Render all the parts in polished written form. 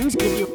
sometimes give you...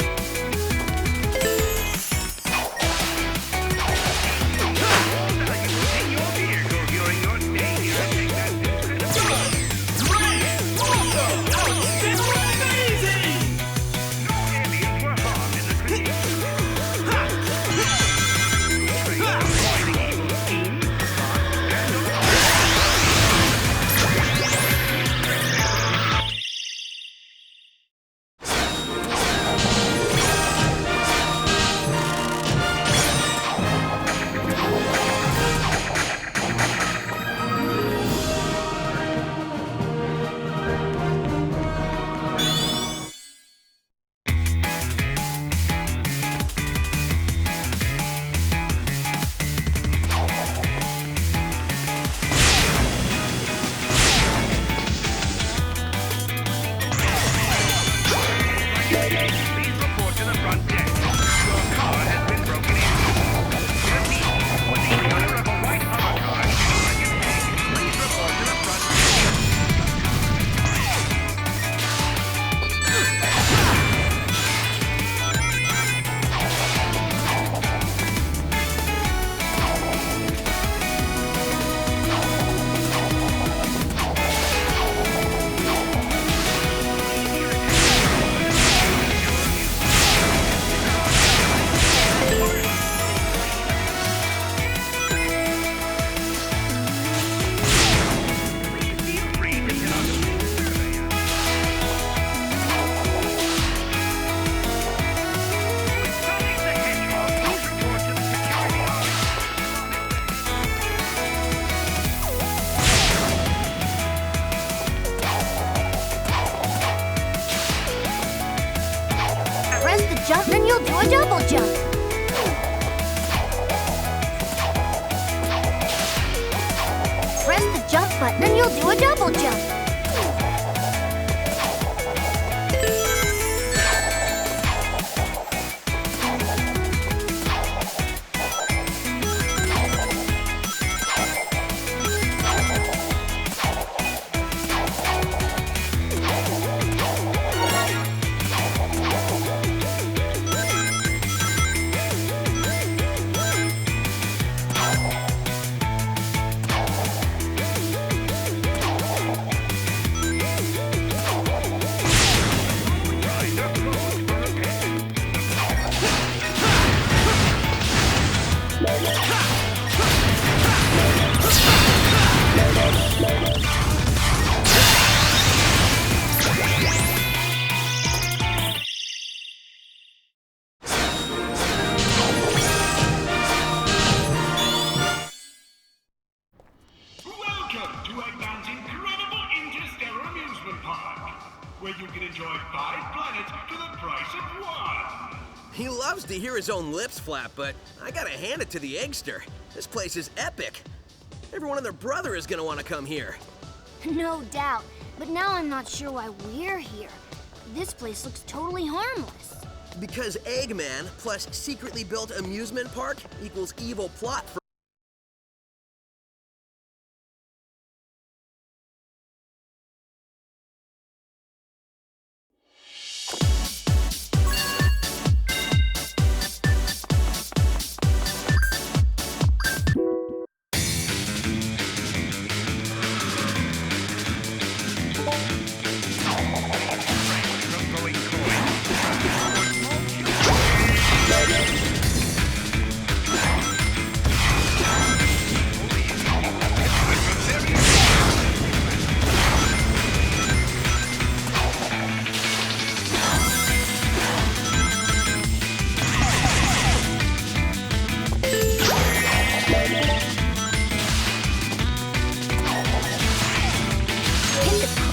Jump, then you'll do a double jump. Press the jump button and you'll do a double jump. Where you can enjoy 5 planets for the price of 1. He loves to hear his own lips flap, but I gotta hand it to the Eggster. This place is epic. Everyone and their brother is gonna want to come here. No doubt, but now I'm not sure why we're here. This place looks totally harmless. Because Eggman plus secretly built amusement park equals evil plot for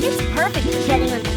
It's perfect for getting on.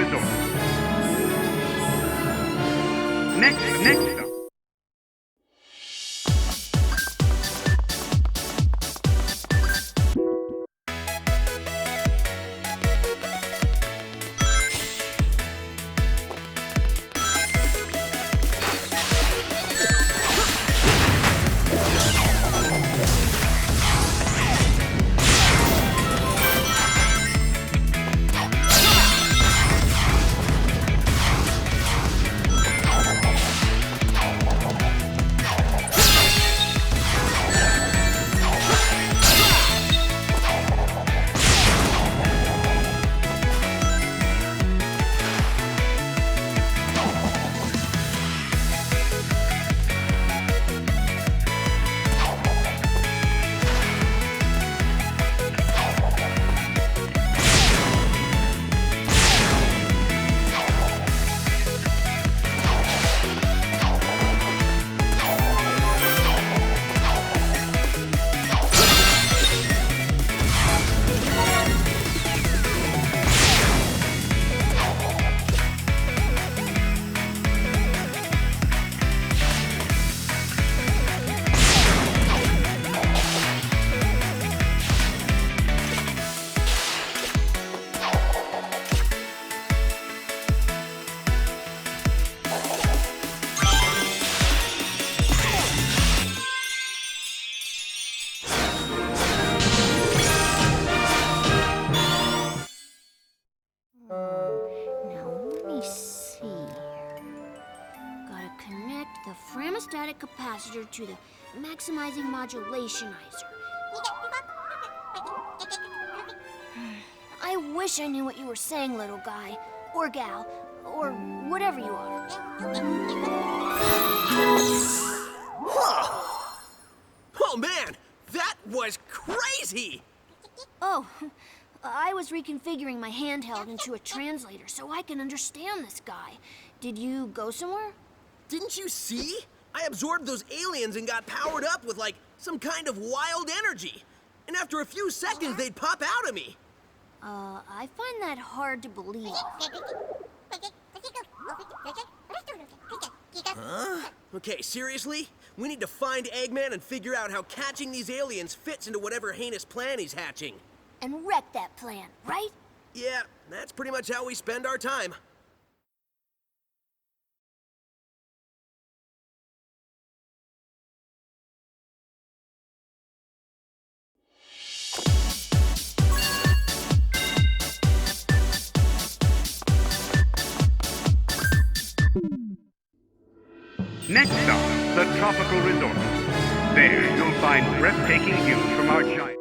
Resort. Next up. Now, let me see here. Gotta connect the Framastatic capacitor to the maximizing modulationizer. I wish I knew what you were saying, little guy. Or gal. Or whatever you are. Oh man, that was crazy! Oh, I was reconfiguring my handheld into a translator so I can understand this guy. Did you go somewhere? Didn't you see? I absorbed those aliens and got powered up with like some kind of wild energy. And after a few seconds, they'd pop out of me. I find that hard to believe. Huh? Okay, seriously? We need to find Eggman and figure out how catching these aliens fits into whatever heinous plan he's hatching. And wreck that plan, right? Yeah, that's pretty much how we spend our time. Next up, the Tropical Resort. There, you'll find breathtaking views from our giant...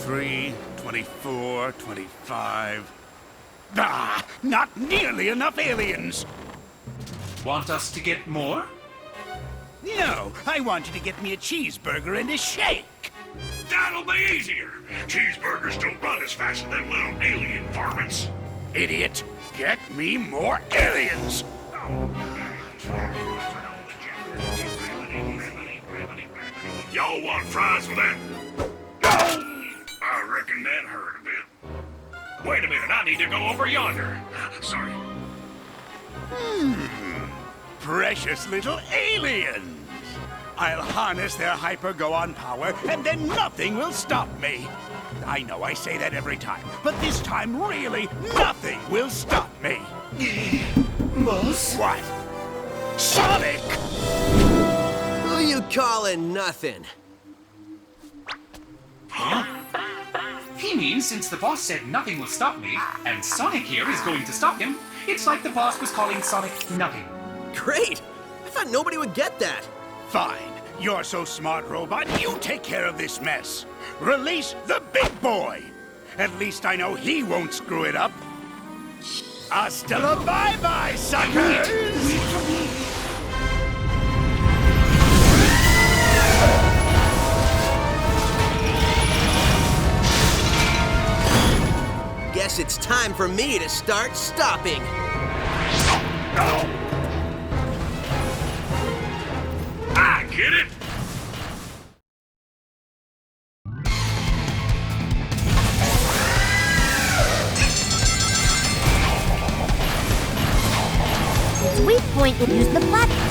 23, 24, 25. Ah, not nearly enough aliens. Want us to get more? No, I want you to get me a cheeseburger and a shake. That'll be easier. Cheeseburgers don't run as fast as them little alien varmints. Idiot, get me more aliens. Y'all want fries with that? I reckon that hurt a bit. Wait a minute, I need to go over yonder. Sorry. Precious little aliens. I'll harness their hyper-go-on power, and then nothing will stop me. I know I say that every time, but this time, really, nothing will stop me. Boss? What? Sonic! Who you calling nothing? He means since the boss said nothing will stop me, and Sonic here is going to stop him, it's like the boss was calling Sonic nothing. Great! I thought nobody would get that. Fine. You're so smart, robot. You take care of this mess. Release the big boy. At least I know he won't screw it up. Hasta la bye-bye, suckers! Wait for me. Guess it's time for me to start stopping. I get it. Its weak point would use the platform.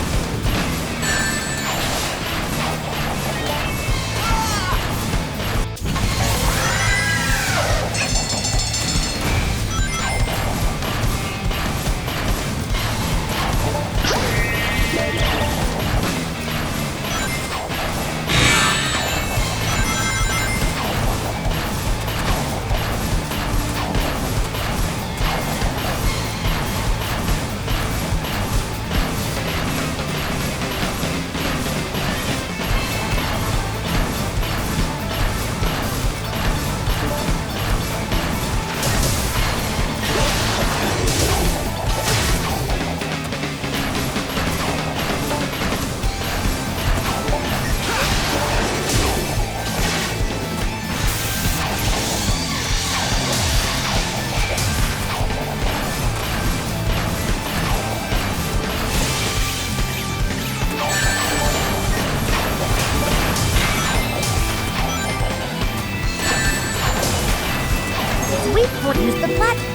Weak point use the platform.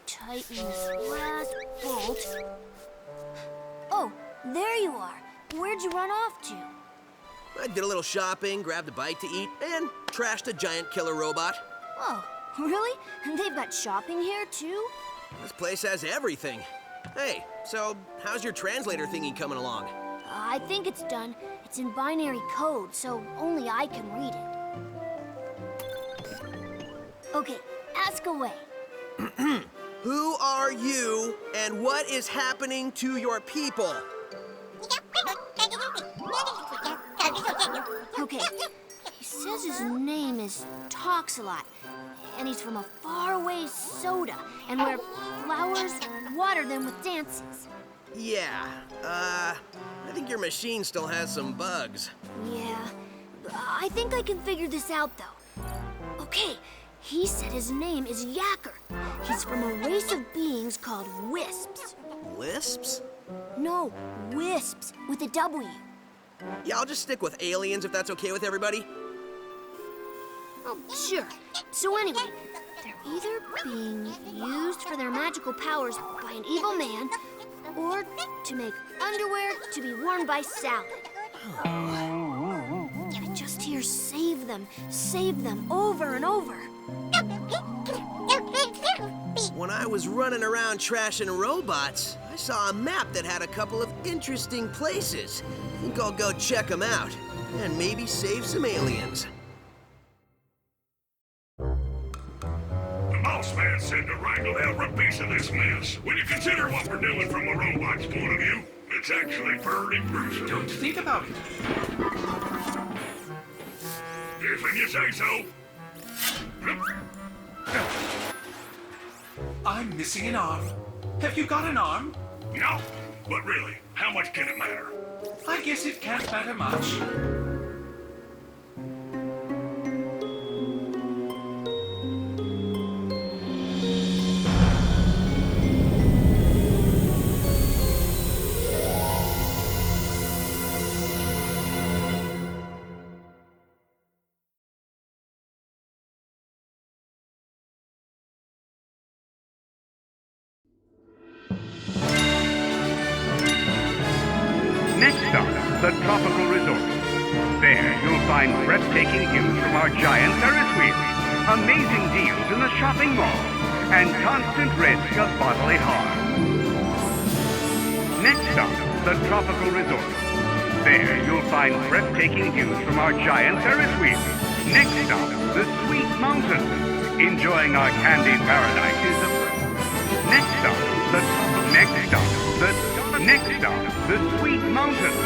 Tighten this last bolt. Oh, there you are. Where'd you run off to? I did a little shopping, grabbed a bite to eat, and trashed a giant killer robot. Oh, really? And they've got shopping here, too? This place has everything. Hey, so how's your translator thingy coming along? I think it's done. It's in binary code, so only I can read it. Okay, ask away. Who are you, and what is happening to your people? Okay, he says his name is Toxalot, and he's from a faraway soda, and where flowers water them with dances. Yeah, I think your machine still has some bugs. Yeah, I think I can figure this out, though. Okay, he said his name is Yacker. He's from a race of beings called Wisps. Lisps? No, Wisps, with a W. Yeah, I'll just stick with aliens if that's okay with everybody. Oh, sure. So anyway, they're either being used for their magical powers by an evil man, or to make underwear to be worn by Salad. I just hear save them, over and over. when I was running around trashing robots, I saw a map that had a couple of interesting places. I think I'll go check them out and maybe save some aliens. The boss man said to wrangle every piece of this mess. When you consider what we're doing from a robot's point of view, it's actually pretty gruesome. Don't think about it. If you say so. I'm missing an arm. Have you got an arm? No, but really, how much can it matter? I guess it can't matter much. Next stop, the Tropical Resort. There, you'll find breathtaking views from our giant Ferris wheels, amazing deals in the shopping mall, and constant risk of bodily harm. Next stop, the Tropical Resort. There, you'll find breathtaking views from our giant Ferris wheels. Next stop, the Sweet Mountains. Enjoying our candy paradise is the... Next stop, the Sweet Mountains.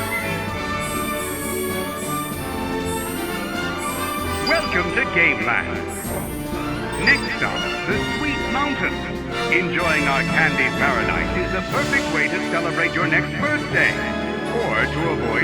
Welcome to Gameland. Next stop, the Sweet Mountains. Enjoying our candy paradise is the perfect way to celebrate your next birthday or to avoid